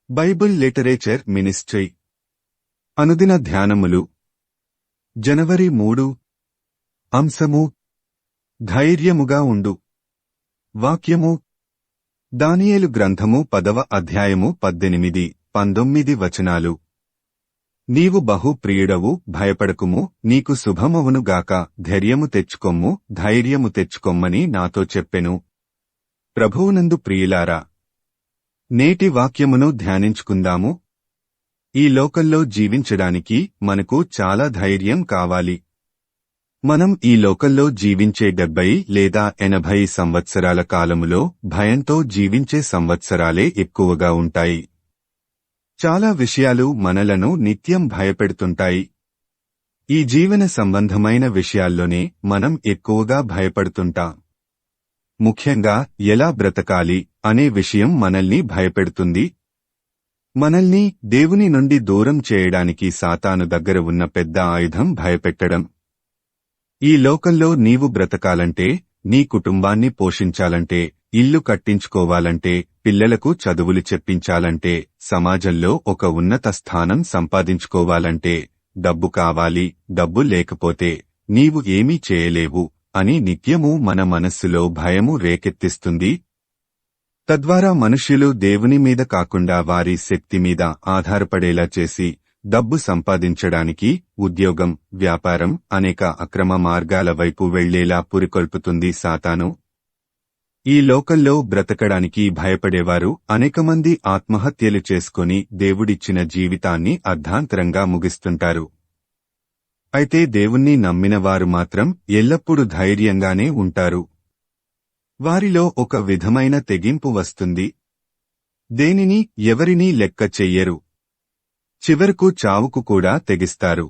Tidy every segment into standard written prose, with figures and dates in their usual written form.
Bible literature ministry అనుదిన ధ్యానములు జనవరి 3 అంశము ధైర్యముగా ఉండు. వాక్యము దానియేలు గ్రంథము 10వ అధ్యాయము 18-19 వచనాలు. నీవు బహు ప్రియుడవు, భయపడకుము, నీకు శుభమవునుగాక, ధైర్యము తెచ్చుకొమ్ము, ధైర్యము తెచ్చుకొమ్మని నాతో చెప్పెను. ప్రభువునందు ప్రియులారా, నేటి వాక్యమును ధ్యానించుకుందాము. ఈ లోకంలో జీవించడానికి మనకు చాలా ధైర్యం కావాలి. మనం ఈ లోకంలో జీవించే 70 లేదా 80 సంవత్సరాల కాలములో భయంతో జీవించే సంవత్సరాలే ఎక్కువగా ఉంటాయి. చాలా విషయాలు మనలను నిత్యం భయపెడుతుంటాయి. ఈ జీవన సంబంధమైన విషయాల్లోనే మనం ఎక్కువగా భయపడుతుంటాం. ముఖ్యంగా ఎలా బ్రతకాలి అనే విషయం మనల్ని భయపెడుతుంది. మనల్ని దేవుని నుండి దూరం చేయడానికి సాతాను దగ్గర ఉన్న పెద్ద ఆయుధం భయపెట్టడం. ఈ లోకంలో నీవు బ్రతకాలంటే, నీ కుటుంబాన్ని పోషించాలంటే, ఇల్లు కట్టించుకోవాలంటే, పిల్లలకు చదువులు చెప్పించాలంటే, సమాజంలో ఒక ఉన్నత స్థానం సంపాదించుకోవాలంటే డబ్బు కావాలి. డబ్బు లేకపోతే నీవు ఏమీ చేయలేవు అని నిత్యము మన మనస్సులో భయము రేకెత్తిస్తుంది. తద్వారా మనుష్యులు దేవుని మీద కాకుండా వారి శక్తి మీద ఆధారపడేలా చేసి డబ్బు సంపాదించడానికి ఉద్యోగం, వ్యాపారం, అనేక అక్రమ మార్గాల వైపు వెళ్లేలా పురికొల్పుతుంది సాతాను. ఈ లోకంలో బ్రతకడానికి భయపడేవారు అనేకమంది ఆత్మహత్యలు చేసుకుని దేవుడిచ్చిన జీవితాన్ని అర్ధాంతరంగా ముగిస్తుంటారు. అయితే దేవుణ్ణి నమ్మిన వారు మాత్రం ఎల్లప్పుడూ ధైర్యంగానే ఉంటారు. వారిలో ఒక విధమైన తెగింపు వస్తుంది. దేనిని, ఎవరినీ లెక్క చెయ్యరు. చివరకు చావుకు కూడా తెగిస్తారు.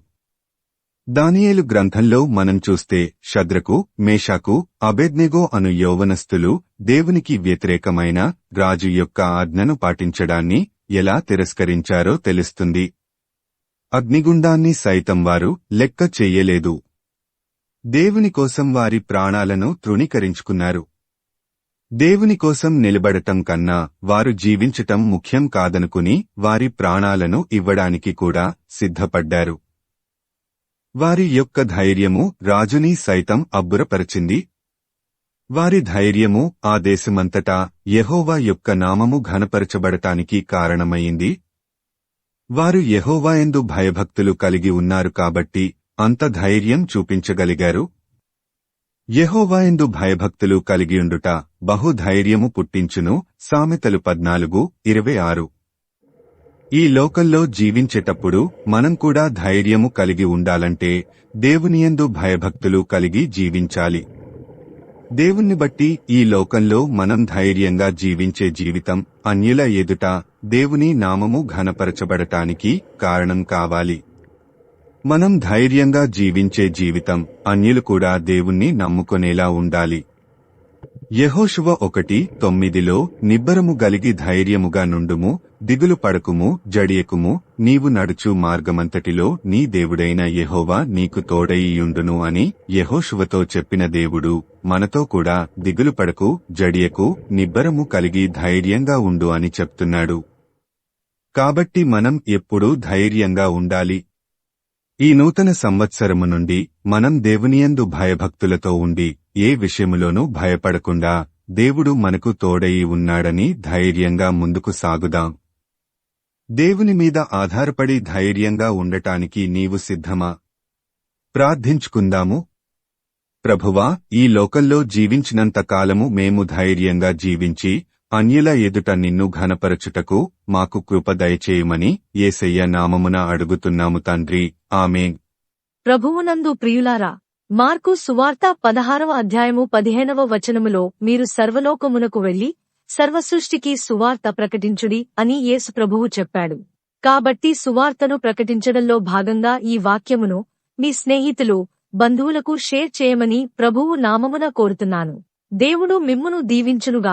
దానియేలు గ్రంథంలో మనం చూస్తే షద్రకు, మేషాకు, అబేద్నెగో అను యౌవనస్తులు దేవునికి వ్యతిరేకమైన రాజు యొక్క ఆజ్ఞను పాటించడాన్ని ఎలా తిరస్కరించారో తెలుస్తుంది. అగ్నిగుండాన్ని సైతం వారు లెక్క చెయ్యలేదు. దేవుని కోసం వారి ప్రాణాలను తృణీకరించుకున్నారు. దేవుని కోసం నిలబడటం కన్నా వారు జీవించటం ముఖ్యం కాదనుకుని వారి ప్రాణాలను ఇవ్వడానికి కూడా సిద్ధపడ్డారు. వారి యొక్క ధైర్యము రాజుని సైతం అబ్బురపరచింది. వారి ధైర్యము ఆ దేశమంతటా యెహోవా యొక్క నామము ఘనపరచబడటానికి కారణమయ్యింది. వారు యెహోవాయందు భయభక్తులు కలిగి ఉన్నారు కాబట్టి అంత ధైర్యం చూపించగలిగారు. యెహోవాయందు భయభక్తులు కలిగియుండుట బహుధైర్యము పుట్టించును. సామెతలు 14:26. ఈ లోకంలో జీవించేటప్పుడు మనం కూడా ధైర్యము కలిగి ఉండాలంటే దేవునియందు భయభక్తులు కలిగి జీవించాలి. దేవుణ్ణి బట్టి ఈ లోకంలో మనం ధైర్యంగా జీవించే జీవితం అన్యుల ఎదుట దేవుని నామము ఘనపరచబడటానికి కారణం కావాలి. మనం ధైర్యంగా జీవించే జీవితం అన్యులు కూడా దేవుణ్ణి నమ్ముకొనేలా ఉండాలి. యెహోషువ 1:9లో నిబ్బరము గలిగి ధైర్యముగా నుండుము, దిగులు పడకుము, జడియకుము, నీవు నడుచు మార్గమంతటిలో నీ దేవుడైన యెహోవా నీకు తోడైయుండును అని యెహోషువతో చెప్పిన దేవుడు మనతో కూడా దిగులు పడకు, జడియకు, నిబ్బరము కలిగి ధైర్యంగా ఉండు అని చెప్తున్నాడు. కాబట్టి మనం ఎప్పుడూ ధైర్యంగా ఉండాలి. ఈ నూతన సంవత్సరము నుండి మనం దేవునియందు భయభక్తులతో ఉండి ఏ విషయములోనూ భయపడకుండా దేవుడు మనకు తోడయి ఉన్నాడని ధైర్యంగా ముందుకు సాగుదాం. దేవుని మీద ఆధారపడి ధైర్యంగా ఉండటానికి నీవు సిద్ధమా? ప్రార్థించుకుందాము. ప్రభువా, ఈ లోకంలో జీవించినంత కాలము మేము ధైర్యంగా జీవించి అన్యుల ఎదుట నిన్ను ఘనపరచుటకు మాకు కృప దయచేయమని యేసయ్య నామమున అడుగుతున్నాము తండ్రి. ఆమేన్. ప్రభువునందు ప్రియులారా, మార్కు సువార్త 16వ అధ్యాయము 15వ వచనములో మీరు సర్వలోకమునకు వెళ్లి సర్వసృష్టికి సువార్త ప్రకటించుడి అని యేసు ప్రభువు చెప్పాడు. కాబట్టి సువార్తను ప్రకటించడంలో భాగంగా ఈ వాక్యమును మీ స్నేహితులు, బంధువులకు షేర్ చేయమని ప్రభువు నామమున కోరుతున్నాను. దేవుడు మిమ్మును దీవించునుగా.